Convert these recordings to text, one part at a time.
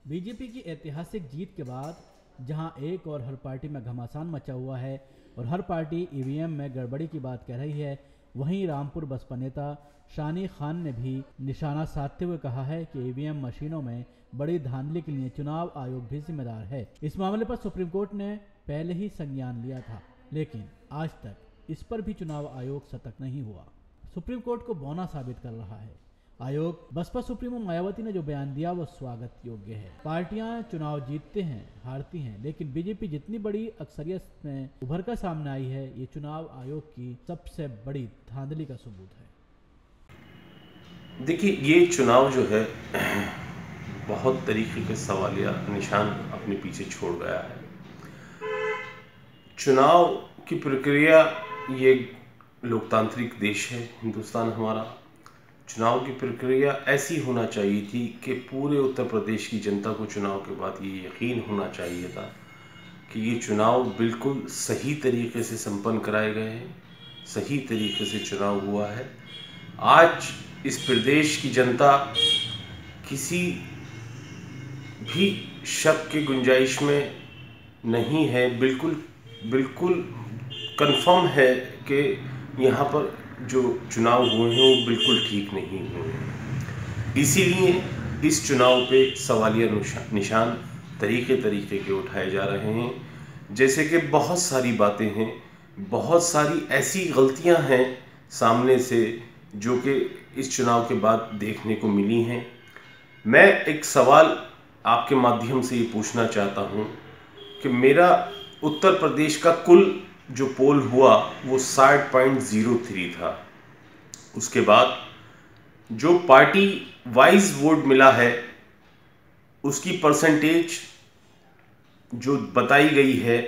BJP की ऐतिहासिक जीत के बाद जहां एक और हर पार्टी में घमासान मचा हुआ है और हर पार्टी ईवीएम में गड़बड़ी की बात कह रही है, वहीं रामपुर बसपा नेता शानी खान ने भी निशाना साधते हुए कहा है कि ईवीएम मशीनों में बड़ी धांधली के लिए चुनाव आयोग भी जिम्मेदार है। इस मामले पर सुप्रीम कोर्ट ने पहले ही संज्ञान लिया था, लेकिन आज तक इस पर भी चुनाव आयोग सतर्क नहीं हुआ। सुप्रीम कोर्ट को बौना साबित कर रहा है आयोग। बसपा सुप्रीमो मायावती ने जो बयान दिया वो स्वागत योग्य है। पार्टियां चुनाव जीतते हैं, हारती हैं, लेकिन बीजेपी जितनी बड़ी अक्सरियत में उभर कर सामने आई है, ये चुनाव आयोग की सबसे बड़ी धांधली का सबूत है। देखिए, ये चुनाव जो है बहुत तरीके के सवालिया निशान अपने पीछे छोड़ गया है। चुनाव की प्रक्रिया, ये लोकतांत्रिक देश है हिंदुस्तान हमारा। चुनाव की प्रक्रिया ऐसी होना चाहिए थी कि पूरे उत्तर प्रदेश की जनता को चुनाव के बाद ये यकीन होना चाहिए था कि ये चुनाव बिल्कुल सही तरीके से संपन्न कराए गए हैं, सही तरीके से चुनाव हुआ है। आज इस प्रदेश की जनता किसी भी शक की गुंजाइश में नहीं है, बिल्कुल कंफर्म है कि यहाँ पर जो चुनाव हुए हैं वो बिल्कुल ठीक नहीं हुए। इसीलिए इस चुनाव पे सवालिया निशान तरीके के उठाए जा रहे हैं। जैसे कि बहुत सारी बातें हैं, बहुत सारी ऐसी गलतियां हैं सामने से जो कि इस चुनाव के बाद देखने को मिली हैं। मैं एक सवाल आपके माध्यम से ये पूछना चाहता हूँ कि मेरा उत्तर प्रदेश का कुल जो पोल हुआ वो 60.03 था। उसके बाद जो पार्टी वाइज वोट मिला है उसकी परसेंटेज जो बताई गई है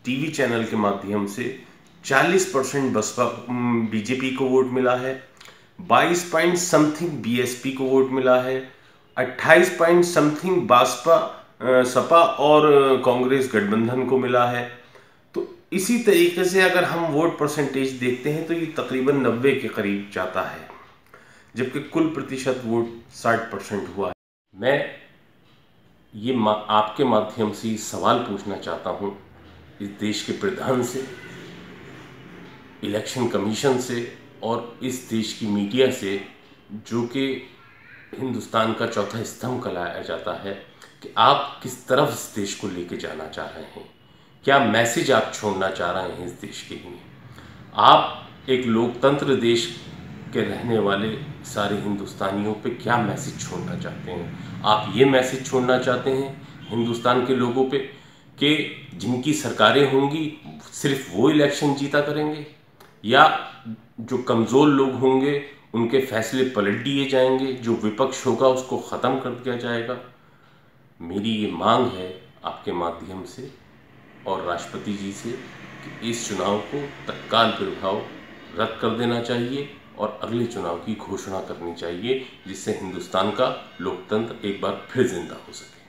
टीवी चैनल के माध्यम से 40% बसपा बीजेपी को वोट मिला है, 22 पॉइंट समथिंग बीएसपी को वोट मिला है, 28 पॉइंट समथिंग भाजपा सपा और कांग्रेस गठबंधन को मिला है। तो इसी तरीके से अगर हम वोट परसेंटेज देखते हैं तो ये तकरीबन 90 के करीब जाता है, जबकि कुल प्रतिशत वोट 60% हुआ है। मैं ये आपके माध्यम से सवाल पूछना चाहता हूँ इस देश के प्रधान से, इलेक्शन कमीशन से और इस देश की मीडिया से, जो कि हिंदुस्तान का चौथा स्तंभ कहलाया जाता है, कि आप किस तरफ इस देश को लेके जाना चाह रहे हैं, क्या मैसेज आप छोड़ना चाह रहे हैं इस देश के लिए। आप एक लोकतंत्र देश के रहने वाले सारे हिंदुस्तानियों पे क्या मैसेज छोड़ना चाहते हैं। आप ये मैसेज छोड़ना चाहते हैं हिंदुस्तान के लोगों पे कि जिनकी सरकारें होंगी सिर्फ वो इलेक्शन जीता करेंगे, या जो कमज़ोर लोग होंगे उनके फैसले पलट दिए जाएंगे, जो विपक्ष होगा उसको ख़त्म कर दिया जाएगा। मेरी ये मांग है आपके माध्यम से और राष्ट्रपति जी से कि इस चुनाव को तत्काल प्रभाव रद्द कर देना चाहिए और अगले चुनाव की घोषणा करनी चाहिए, जिससे हिंदुस्तान का लोकतंत्र एक बार फिर जिंदा हो सके।